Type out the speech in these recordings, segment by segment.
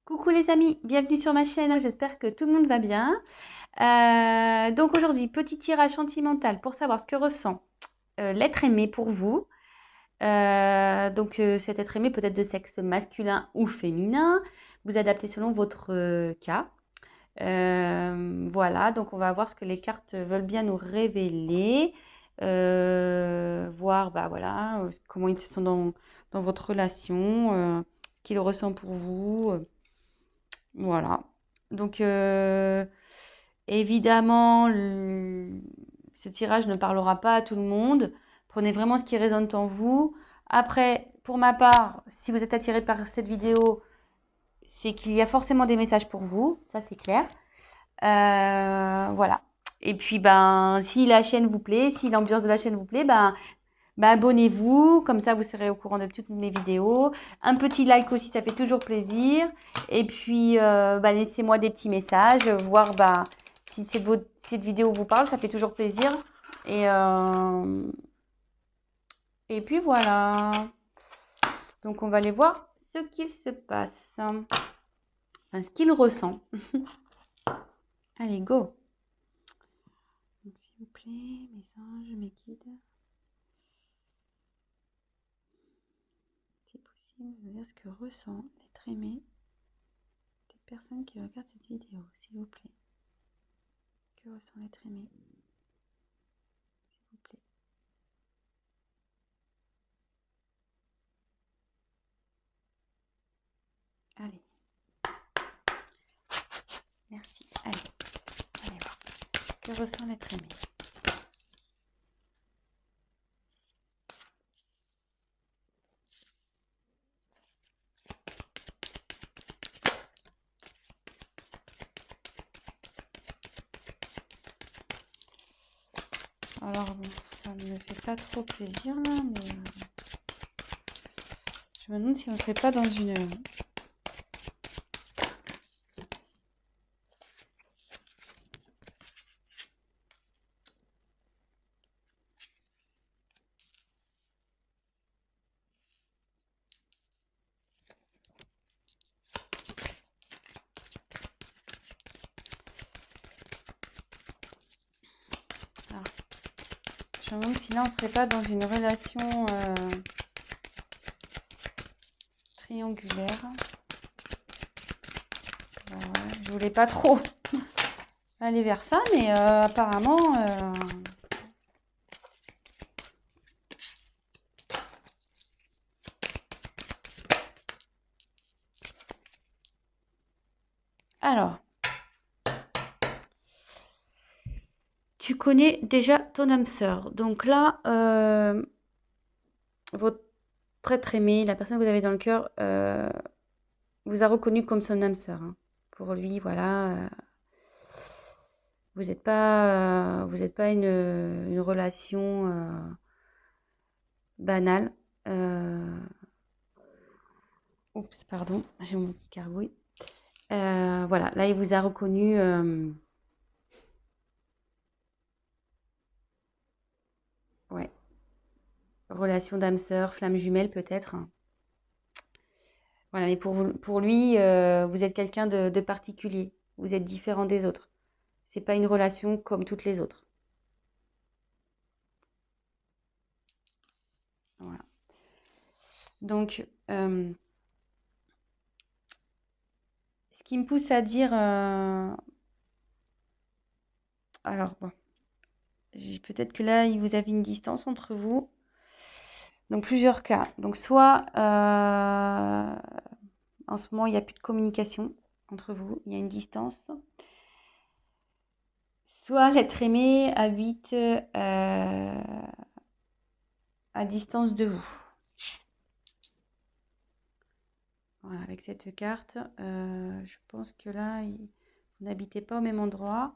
Coucou les amis, bienvenue sur ma chaîne, j'espère que tout le monde va bien. Donc aujourd'hui, petit tirage sentimental pour savoir ce que ressent l'être aimé pour vous. Cet être aimé peut être de sexe masculin ou féminin, vous adaptez selon votre cas. Voilà, donc on va voir ce que les cartes veulent bien nous révéler, voir bah, voilà, comment ils se sont dans votre relation, qu'il ressent pour vous. Voilà. Donc, évidemment, ce tirage ne parlera pas à tout le monde. Prenez vraiment ce qui résonne en vous. Après, pour ma part, si vous êtes attiré par cette vidéo, c'est qu'il y a forcément des messages pour vous. Ça, c'est clair. Voilà. Et puis, ben, si la chaîne vous plaît, si l'ambiance de la chaîne vous plaît, ben, abonnez-vous, comme ça vous serez au courant de toutes mes vidéos. Un petit like aussi, ça fait toujours plaisir. Et puis, laissez-moi des petits messages, voir si cette vidéo vous parle, ça fait toujours plaisir. Et, euh, et puis voilà. Donc on va aller voir ce qu'il se passe, enfin, ce qu'il ressent. Allez, go. S'il vous plaît, mes anges, mes guides. Si possible, me dire ce que ressent l'être aimé des personnes qui regardent cette vidéo, s'il vous plaît. Que ressent l'être aimé, s'il vous plaît. Allez. Merci. Allez voir. Que ressent l'être aimé? Alors bon, ça ne me fait pas trop plaisir là, mais je me demande si on ne serait pas dans une... Alors, je me demande si là on ne serait pas dans une relation triangulaire. Je voulais pas trop aller vers ça, mais apparemment... Alors, tu connais déjà ton âme sœur. Donc là, votre être aimé, la personne que vous avez dans le cœur, vous a reconnu comme son âme sœur, hein. Pour lui, voilà, vous êtes pas une relation banale. Oups, pardon, j'ai mon petit cargouille. Voilà, là, il vous a reconnu. Ouais, relation d'âme sœur, flamme jumelle peut-être. Voilà, mais pour lui, vous êtes quelqu'un de particulier. Vous êtes différent des autres. C'est pas une relation comme toutes les autres. Voilà. Donc, ce qui me pousse à dire, alors bon, peut-être que là, vous avez une distance entre vous. Donc, plusieurs cas. Donc, soit en ce moment, il n'y a plus de communication entre vous, il y a une distance. Soit l'être aimé habite à distance de vous. Voilà, avec cette carte, je pense que là, vous n'habitez pas au même endroit.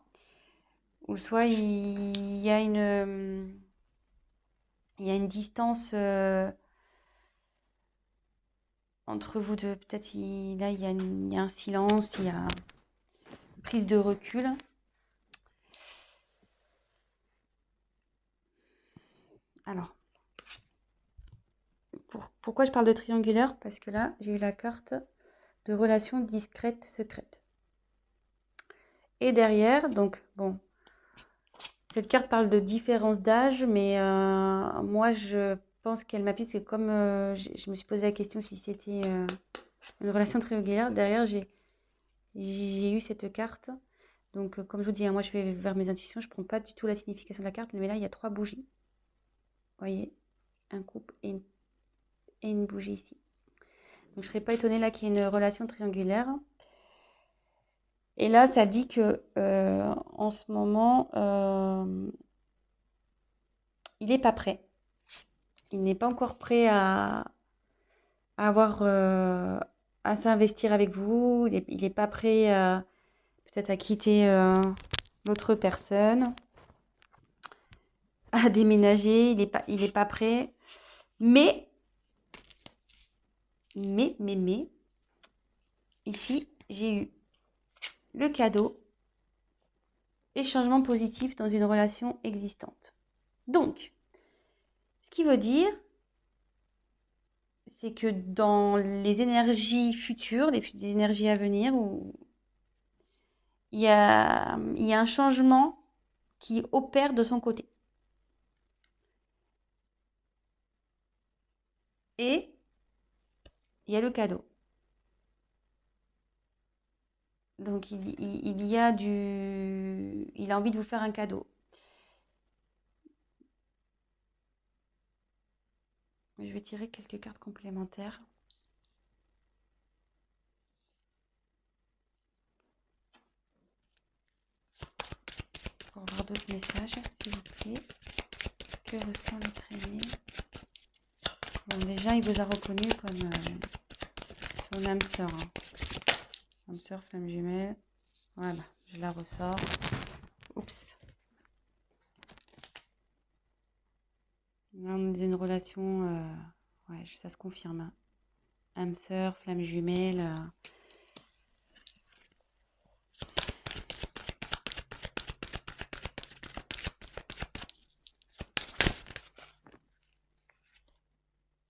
Ou soit il y a une distance entre vous deux. Peut-être là, il y a un silence, il y a une prise de recul. Alors, pourquoi je parle de triangulaire? Parce que là, j'ai eu la carte de relations discrètes, secrètes. Et derrière, donc, bon, cette carte parle de différence d'âge, mais moi, je pense qu'elle m'appuie, parce que comme je me suis posé la question si c'était une relation triangulaire, derrière, j'ai eu cette carte. Donc, comme je vous dis, hein, moi, je vais vers mes intuitions, je ne prends pas du tout la signification de la carte, mais là, il y a 3 bougies. Vous voyez, un couple et une bougie ici. Donc, je ne serais pas étonnée là qu'il y ait une relation triangulaire. Et là, ça dit que en ce moment, il n'est pas prêt. Il n'est pas encore prêt à avoir à s'investir avec vous. Il n'est pas prêt peut-être à quitter l'autre personne, à déménager. Il est pas prêt. Mais, ici, j'ai eu le cadeau et changement positif dans une relation existante. Donc, ce qui veut dire, c'est que dans les énergies futures, les énergies à venir, où il y a un changement qui opère de son côté. Et il y a le cadeau. Donc il a envie de vous faire un cadeau. Je vais tirer quelques cartes complémentaires. Pour voir d'autres messages, s'il vous plaît. Que ressent l'être aimé? Bon, déjà, il vous a reconnu comme son âme sœur. Hein. Âme sœur, flamme jumelle. Voilà, je la ressors. Oups. On est dans une relation, ouais, ça se confirme. Hein. Âme sœur, flamme jumelle.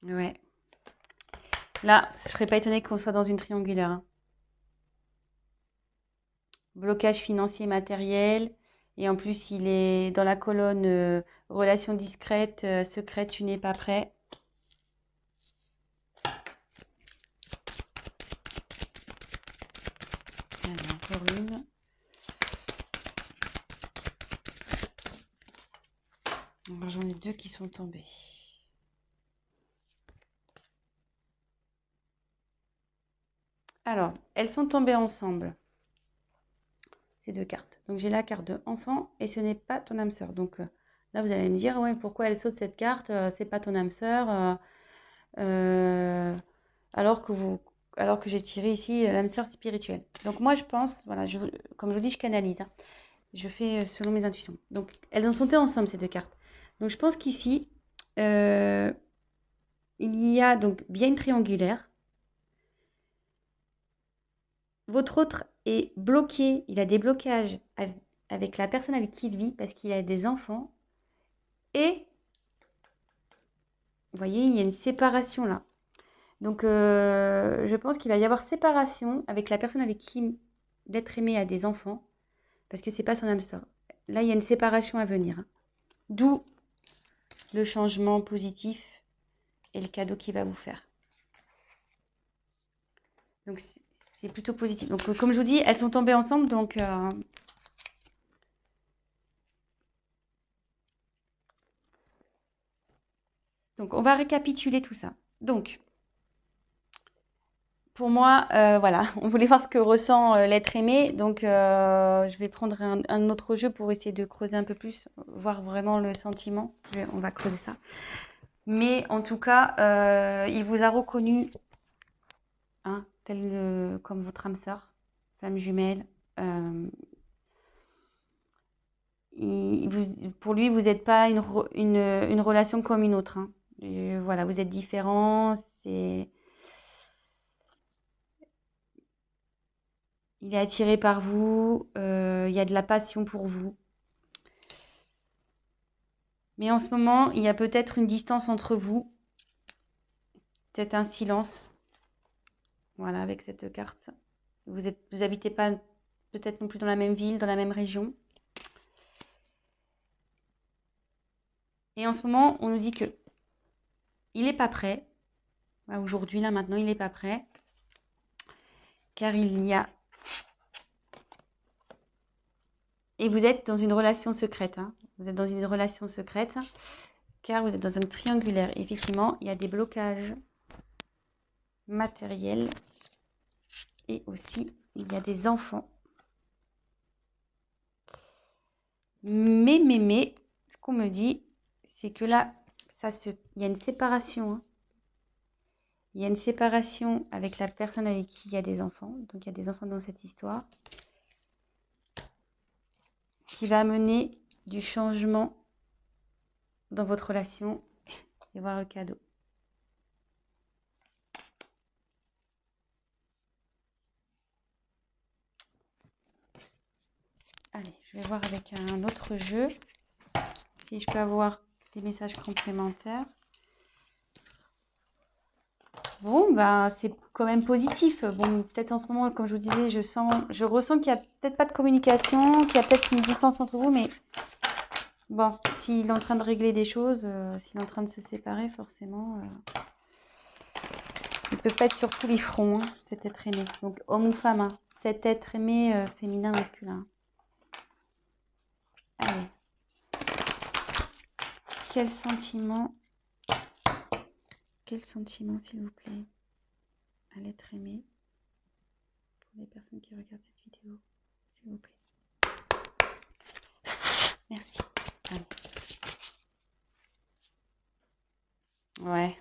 Ouais. Là, je serais pas étonnée qu'on soit dans une triangulaire. Hein. Blocage financier matériel. Et en plus, il est dans la colonne relations discrètes, secrètes, tu n'es pas prêt. Allez, encore une. Alors, j'en ai 2 qui sont tombés. Alors, elles sont tombées ensemble. Ces 2 cartes. Donc, j'ai la carte de enfant et ce n'est pas ton âme sœur. Donc, là, vous allez me dire, ouais, pourquoi elle saute cette carte? C'est pas ton âme sœur. Alors que j'ai tiré ici l'âme sœur spirituelle. Donc, moi, je pense, voilà, comme je vous dis, je canalise. Hein. Je fais selon mes intuitions. Donc, elles ont sauté ensemble, ces 2 cartes. Donc, je pense qu'ici, il y a donc bien une triangulaire. Votre autre est bloqué, il a des blocages avec la personne avec qui il vit parce qu'il a des enfants. Et, vous voyez, il y a une séparation là. Donc, je pense qu'il va y avoir séparation avec la personne avec qui l'être aimé a des enfants parce que c'est pas son âme sœur. Là, il y a une séparation à venir. Hein. D'où le changement positif et le cadeau qu'il va vous faire. Donc, c'est plutôt positif. Donc, comme je vous dis, elles sont tombées ensemble. Donc, on va récapituler tout ça. Donc, pour moi, voilà, on voulait voir ce que ressent l'être aimé. Donc, je vais prendre un autre jeu pour essayer de creuser un peu plus, voir vraiment le sentiment. On va creuser ça. Mais en tout cas, il vous a reconnu, hein, tel comme votre âme sœur, flamme jumelle. Pour lui, vous n'êtes pas une relation comme une autre. Hein. Voilà, vous êtes différents. Il est attiré par vous. Il y a de la passion pour vous. Mais en ce moment, il y a peut-être une distance entre vous. Peut-être un silence. Voilà, avec cette carte. Vous habitez pas peut-être non plus dans la même ville, dans la même région. Et en ce moment, on nous dit que il n'est pas prêt. Aujourd'hui, là, maintenant, il n'est pas prêt. Car il y a... Et vous êtes dans une relation secrète. Hein. Vous êtes dans une relation secrète. Car vous êtes dans un triangulaire. Effectivement, il y a des blocages matériels. Et aussi, il y a des enfants. Mais, ce qu'on me dit, c'est que là, il y a une séparation. Hein. Il y a une séparation avec la personne avec qui il y a des enfants. Donc, il y a des enfants dans cette histoire. Qui va amener du changement dans votre relation. Et voir le cadeau. Allez, je vais voir avec un autre jeu. Si je peux avoir des messages complémentaires. Bon, bah, c'est quand même positif. Bon, peut-être en ce moment, comme je vous disais, je ressens qu'il n'y a peut-être pas de communication, qu'il y a peut-être une distance entre vous, mais bon, s'il est en train de régler des choses, s'il est en train de se séparer, forcément, il peut pas être sur tous les fronts, hein, cet être aimé. Donc, homme ou femme, hein, cet être aimé féminin, masculin. Allez. Quel sentiment, s'il vous plaît, à l'être aimé pour les personnes qui regardent cette vidéo, s'il vous plaît. Merci. Allez. Ouais.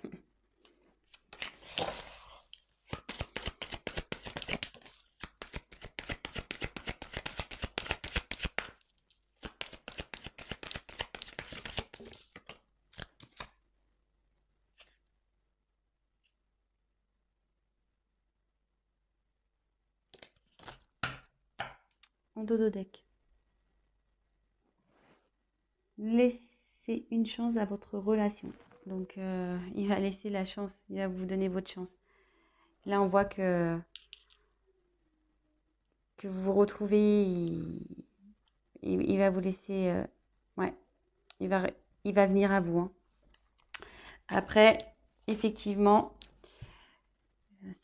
En dodo deck. Laissez une chance à votre relation. Donc, il va laisser la chance, il va vous donner votre chance. Là, on voit que vous vous retrouvez, il va vous laisser... ouais, il va venir à vous. Hein. Après, effectivement,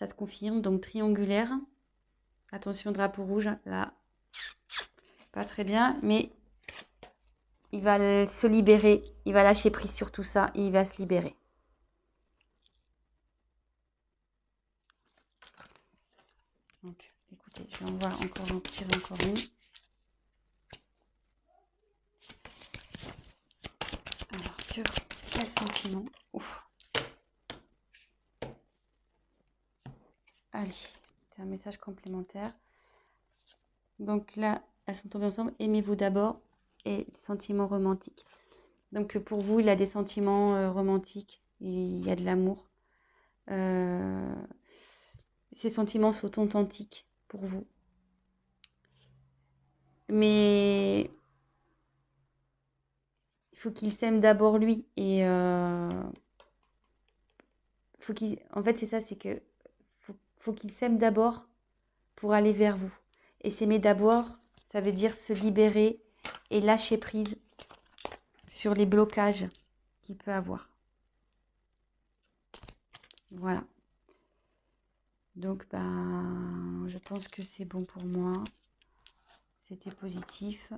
ça se confirme. Donc, triangulaire. Attention, drapeau rouge, là. Pas très bien, mais il va se libérer. Il va lâcher prise sur tout ça et il va se libérer. Donc, écoutez, je vais en tirer encore une. Alors, quel sentiment? Ouf. Allez, c'est un message complémentaire. Donc là, elles sont tombées ensemble. Aimez-vous d'abord et sentiments romantiques. Donc pour vous, il a des sentiments romantiques. Il y a de l'amour. Ces sentiments sont authentiques pour vous. Mais il faut qu'il s'aime d'abord lui. Et en fait, c'est ça, c'est que faut qu'il s'aime d'abord pour aller vers vous. Et s'aimer d'abord, ça veut dire se libérer et lâcher prise sur les blocages qu'il peut avoir. Voilà. Donc, je pense que c'est bon pour moi. C'était positif.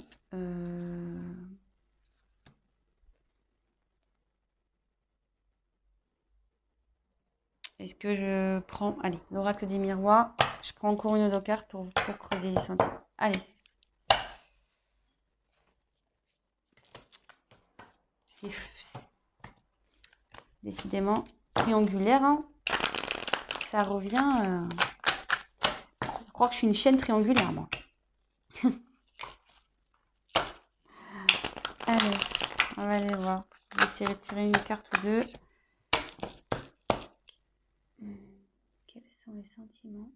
Est-ce que je prends... Allez, l'oracle des miroirs. Je prends encore une autre carte pour creuser les sentiments. Allez. C'est décidément triangulaire. Hein. Ça revient... Je crois que je suis une chaîne triangulaire, moi. Allez, on va aller voir. Je vais essayer de tirer une carte ou deux. Quels sont les sentiments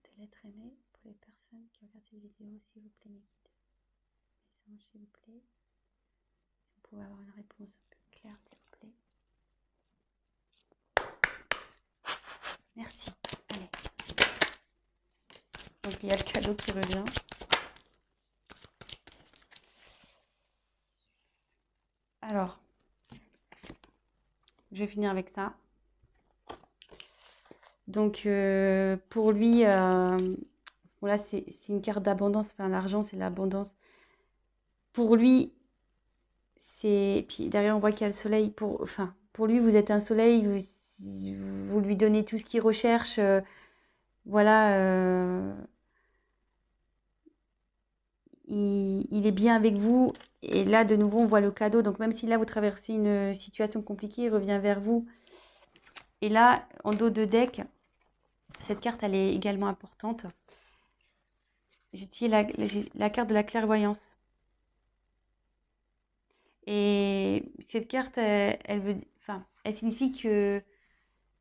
de l'être aimé pour les personnes qui regardent cette vidéo, s'il vous plaît, mes guides. Message, s'il vous plaît. Si vous pouvez avoir une réponse un peu claire, s'il vous plaît. Donc il y a le cadeau qui revient. Alors, je vais finir avec ça. Donc pour lui, voilà, c'est une carte d'abondance. Enfin, l'argent, c'est l'abondance. Pour lui, c'est. Puis derrière, on voit qu'il y a le soleil. Enfin, pour lui, vous êtes un soleil. Vous lui donnez tout ce qu'il recherche. Voilà. Il est bien avec vous. Et là, de nouveau, on voit le cadeau. Donc, même si là, vous traversez une situation compliquée, il revient vers vous. Et là, en dos de deck, cette carte, elle est également importante. J'ai tiré la carte de la clairvoyance. Et cette carte, elle signifie que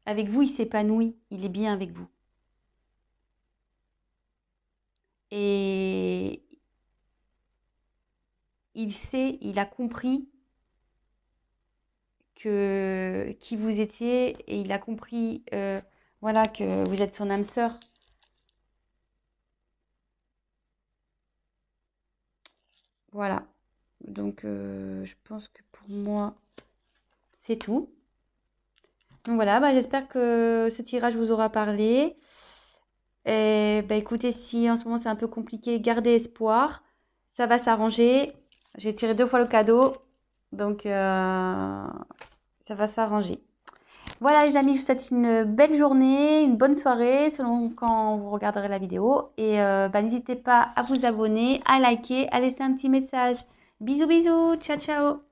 avec vous, il s'épanouit. Il est bien avec vous. Et il sait, il a compris qui vous étiez et il a compris voilà, que vous êtes son âme sœur. Voilà. Donc, je pense que pour moi, c'est tout. Donc voilà, bah, j'espère que ce tirage vous aura parlé. Et bah, écoutez, si en ce moment c'est un peu compliqué, gardez espoir. Ça va s'arranger. J'ai tiré 2 fois le cadeau. Donc, ça va s'arranger. Voilà les amis, je vous souhaite une belle journée, une bonne soirée selon quand vous regarderez la vidéo. Et bah, n'hésitez pas à vous abonner, à liker, à laisser un petit message. Bisous bisous, ciao ciao.